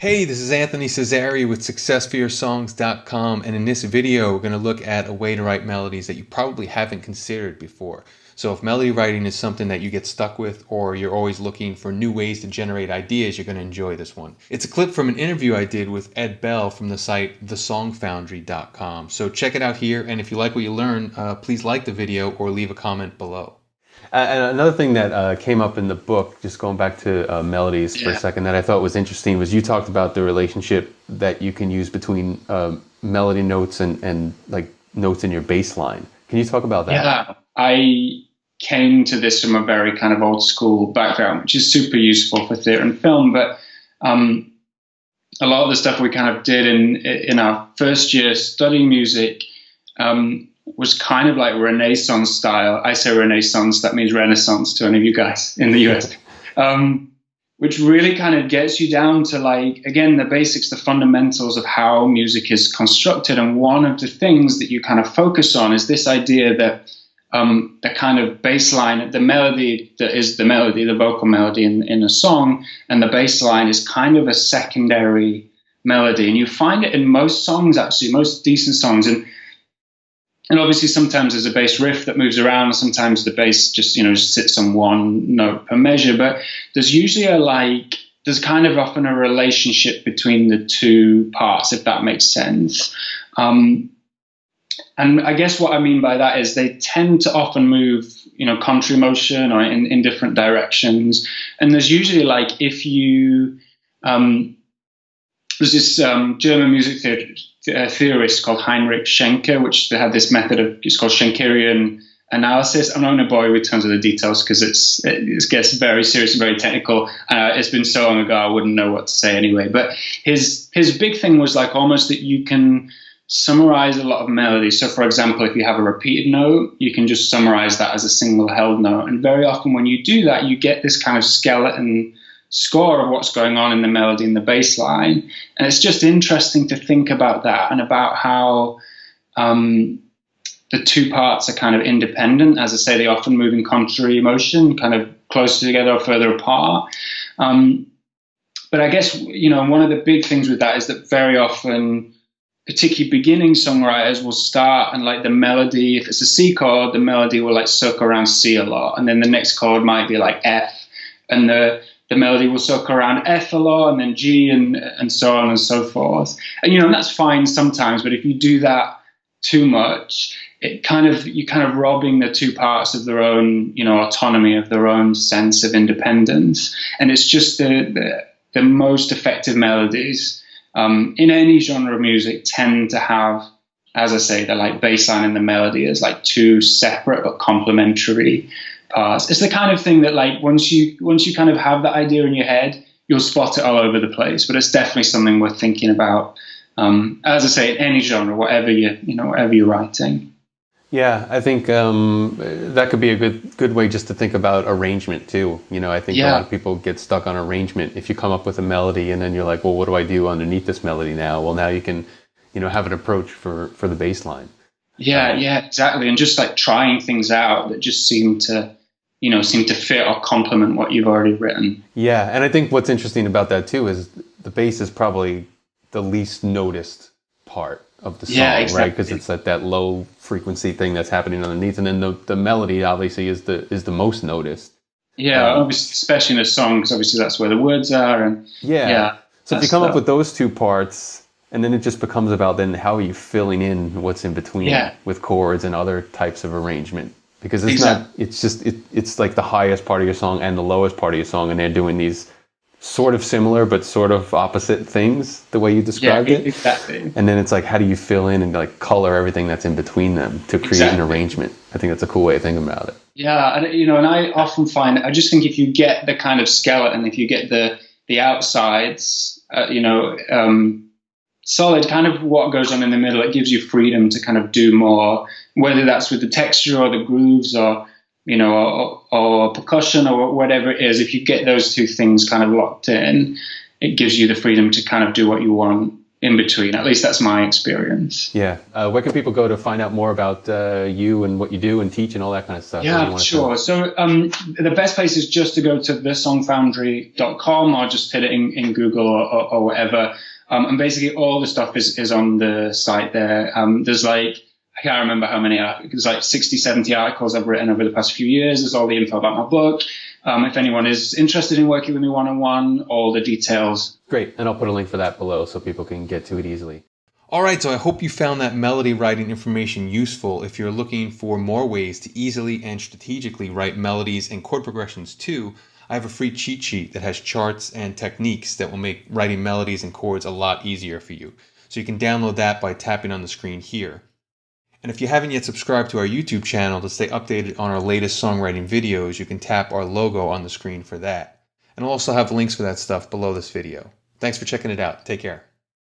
Hey, this is Anthony Cesari with SuccessForYourSongs.com, and in this video we're going to look at a way to write melodies that you probably haven't considered before. So if melody writing is something that you get stuck with, or you're always looking for new ways to generate ideas, you're going to enjoy this one. It's a clip from an interview I did with Ed Bell from the site thesongfoundry.com. So check it out here, and if you like what you learn, please like the video or leave a comment below. And another thing that came up in the book, just going back to melodies for a second, that I thought was interesting was you talked about the relationship that you can use between melody notes and like notes in your bass line. Can you talk about that? Yeah, I came to this from a very kind of old school background, which is super useful for theatre and film. But a lot of the stuff we kind of did in our first year studying music was kind of like Renaissance style. I say Renaissance, that means Renaissance to any of you guys in the US, which really kind of gets you down to, like, again, the basics, the fundamentals of how music is constructed. And one of the things that you kind of focus on is this idea that the kind of bass line, the melody that is the melody, the vocal melody in a song, and the bass line is kind of a secondary melody. And you find it in most songs, actually, most decent songs. And obviously sometimes there's a bass riff that moves around, and sometimes the bass just sits on one note per measure. But there's usually there's kind of often a relationship between the two parts, if that makes sense. And I guess what I mean by that is they tend to often move, contrary motion or in different directions. And there's usually, like, if you, there's this German music theorist called Heinrich Schenker, which they had this method of, it's called Schenkerian analysis. I'm not going to bore you with tons of the details because it gets very serious and very technical. It's been so long ago I wouldn't know what to say anyway. But his big thing was, like, almost that you can summarize a lot of melodies. So, for example, if you have a repeated note, you can just summarize that as a single held note. And very often when you do that, you get this kind of skeleton score of what's going on in the melody and the bass line. And it's just interesting to think about that and about how the two parts are kind of independent. As I say, they often move in contrary motion, kind of closer together or further apart. But I guess, one of the big things with that is that very often, particularly beginning songwriters will start, and, like, the melody, if it's a C chord, the melody will, like, circle around C a lot. And then the next chord might be like F, and the melody will circle around F a lot, and then G, and so on and so forth. And, that's fine sometimes, but if you do that too much, you're kind of robbing the two parts of their own, autonomy, of their own sense of independence. And it's just the most effective melodies in any genre of music tend to have, as I say, the, like, bass line and the melody as, like, two separate but complementary parts. It's the kind of thing that, like, once you kind of have that idea in your head, you'll spot it all over the place. But it's definitely something worth thinking about. As I say, in any genre, whatever you're writing. Yeah, I think that could be a good way just to think about arrangement too. I think a lot of people get stuck on arrangement. If you come up with a melody and then you're like, well, what do I do underneath this melody now? Well, now you can, have an approach for the bass line. Yeah, exactly. And just, like, trying things out that just seem to fit or complement what you've already written. Yeah, and I think what's interesting about that too is the bass is probably the least noticed part of the song, exactly. Right? Because it's that low frequency thing that's happening underneath, and then the melody obviously is the most noticed. Yeah, obviously, especially in a song, because obviously that's where the words are. And so if you come up with those two parts, and then it just becomes about then how are you filling in what's in between with chords and other types of arrangement. Because it's like the highest part of your song and the lowest part of your song, and they're doing these sort of similar but sort of opposite things, the way you described it. Exactly. And then it's like, how do you fill in and, like, color everything that's in between them to create an arrangement? I think that's a cool way of thinking about it. Yeah, and I often find, I just think if you get the kind of skeleton, if you get the outsides, solid, kind of what goes on in the middle, it gives you freedom to kind of do more, whether that's with the texture or the grooves or or percussion or whatever it is. If you get those two things kind of locked in, it gives you the freedom to kind of do what you want in between. At least that's my experience. Yeah. Where can people go to find out more about you and what you do and teach and all that kind of stuff? Yeah, sure. So the best place is just to go to thesongfoundry.com or just hit it in Google or whatever. And basically all the stuff is on the site there. There's like, I can't remember how many, there's like 60, 70 articles I've written over the past few years. There's all the info about my book. If anyone is interested in working with me one-on-one, all the details. Great. And I'll put a link for that below so people can get to it easily. All right, so I hope you found that melody writing information useful if you're looking for more ways to easily and strategically write melodies and chord progressions too. I have a free cheat sheet that has charts and techniques that will make writing melodies and chords a lot easier for you. So you can download that by tapping on the screen here. And if you haven't yet subscribed to our YouTube channel to stay updated on our latest songwriting videos, you can tap our logo on the screen for that. And I'll also have links for that stuff below this video. Thanks for checking it out. Take care.